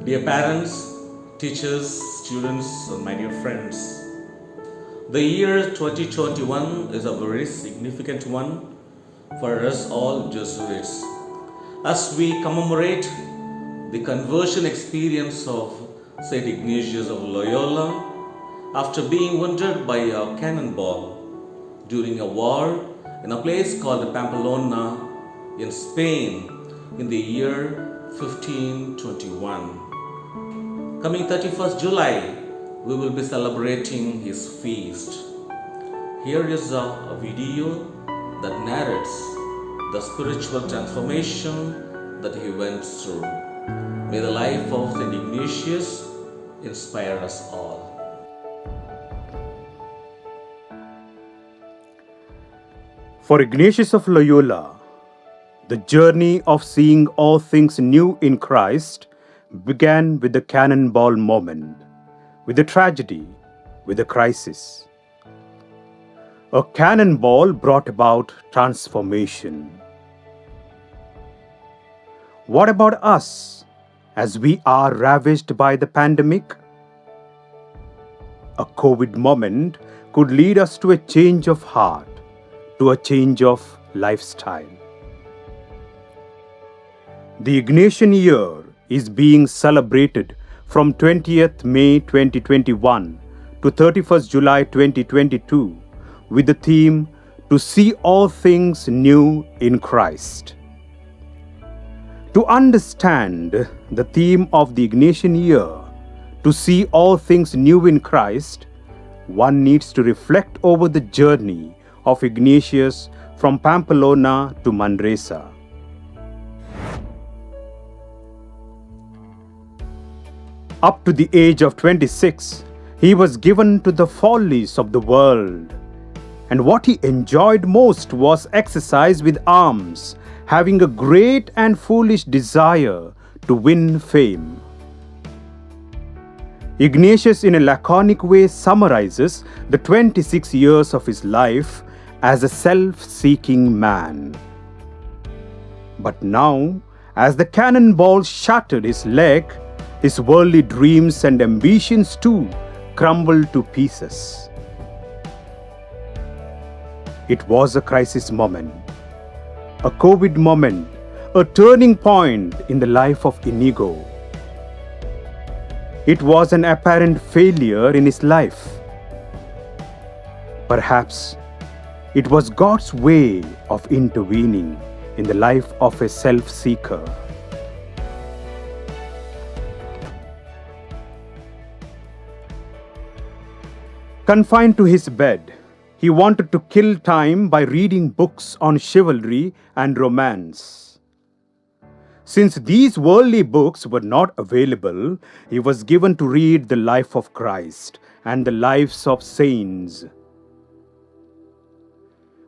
Dear parents, teachers, students, and my dear friends, the year 2021 is a very significant one for us all Jesuits as we commemorate the conversion experience of Saint Ignatius of Loyola after being wounded by a cannonball during a war in a place called Pamplona in Spain in the year 1521. Coming 31st July, we will be celebrating his feast. Here is a video that narrates the spiritual transformation that he went through. May the life of St. Ignatius inspire us all. For Ignatius of Loyola, the journey of seeing all things new in Christ began with the cannonball moment, with the tragedy, with the crisis. A cannonball brought about transformation. What about us as we are ravaged by the pandemic? A COVID moment could lead us to a change of heart, to a change of lifestyle. The Ignatian year is being celebrated from 20th May 2021 to 31st July 2022 with the theme To See All Things New in Christ. To understand the theme of the Ignatian year, to see all things new in Christ, one needs to reflect over the journey of Ignatius from Pamplona to Manresa. Up to the age of 26, he was given to the follies of the world. And what he enjoyed most was exercise with arms, having a great and foolish desire to win fame. Ignatius, in a laconic way, summarizes the 26 years of his life as a self-seeking man. But now, as the cannonball shattered his leg, his worldly dreams and ambitions too crumbled to pieces. It was a crisis moment, a COVID moment, a turning point in the life of Inigo. It was an apparent failure in his life. Perhaps it was God's way of intervening in the life of a self-seeker. Confined to his bed, he wanted to kill time by reading books on chivalry and romance. Since these worldly books were not available, he was given to read the life of Christ and the lives of saints.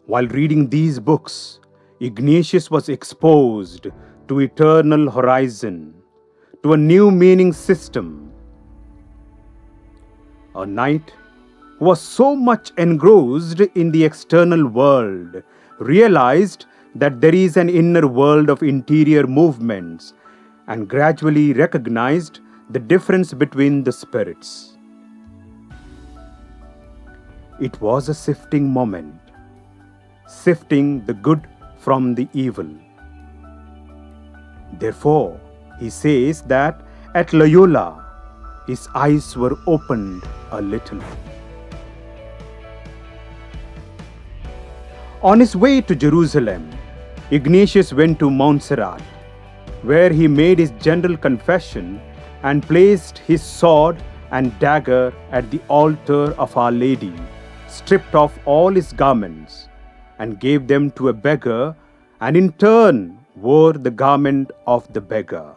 While reading these books, Ignatius was exposed to eternal horizon, to a new meaning system. A knight who was so much engrossed in the external world realized that there is an inner world of interior movements and gradually recognized the difference between the spirits. It was a sifting moment, sifting the good from the evil. Therefore, he says that at Loyola, his eyes were opened a little. On his way to Jerusalem, Ignatius went to Montserrat, where he made his general confession and placed his sword and dagger at the altar of Our Lady, stripped off all his garments, and gave them to a beggar, and in turn wore the garment of the beggar.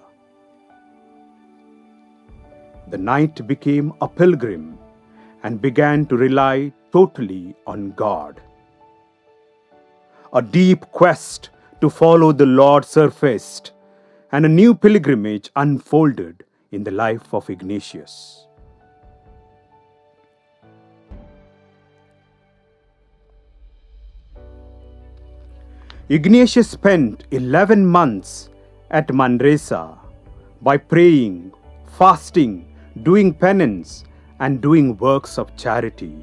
The knight became a pilgrim and began to rely totally on God. A deep quest to follow the Lord surfaced, and a new pilgrimage unfolded in the life of Ignatius. Ignatius spent 11 months at Manresa by praying, fasting, doing penance, and doing works of charity.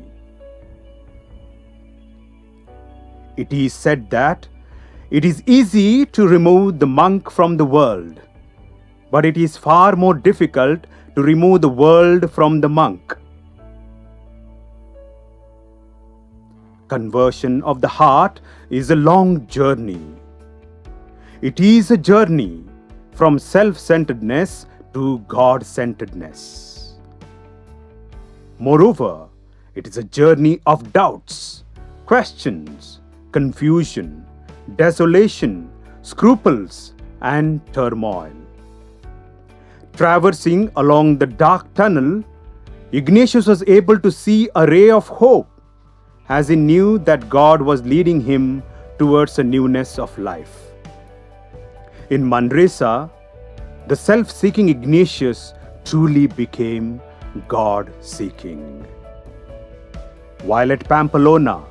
It is said that it is easy to remove the monk from the world, but it is far more difficult to remove the world from the monk. Conversion of the heart is a long journey. It is a journey from self-centeredness to God-centeredness. Moreover, it is a journey of doubts, questions, confusion, desolation, scruples, and turmoil. Traversing along the dark tunnel, Ignatius was able to see a ray of hope, as he knew that God was leading him towards a newness of life. In Manresa, the self-seeking Ignatius truly became God-seeking. While at Pamplona,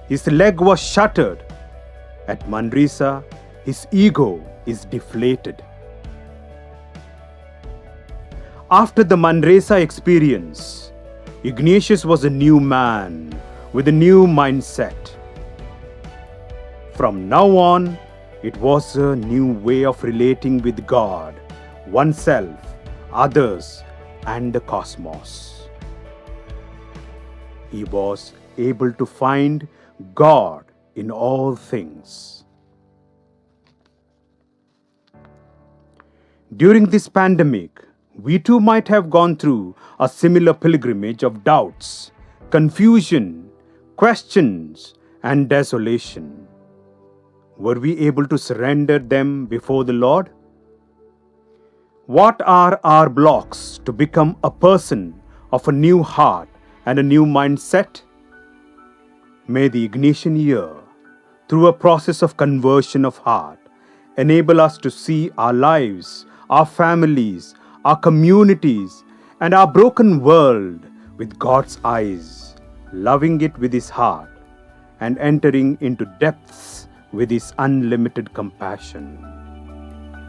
his leg was shattered. At Manresa, his ego is deflated. After the Manresa experience, Ignatius was a new man with a new mindset. From now on, it was a new way of relating with God, oneself, others, and the cosmos. He was able to find God in all things. During this pandemic, we too might have gone through a similar pilgrimage of doubts, confusion, questions, and desolation. Were we able to surrender them before the Lord? What are our blocks to become a person of a new heart and a new mindset? May the Ignatian year, through a process of conversion of heart, enable us to see our lives, our families, our communities, and our broken world with God's eyes, loving it with His heart, and entering into depths with His unlimited compassion.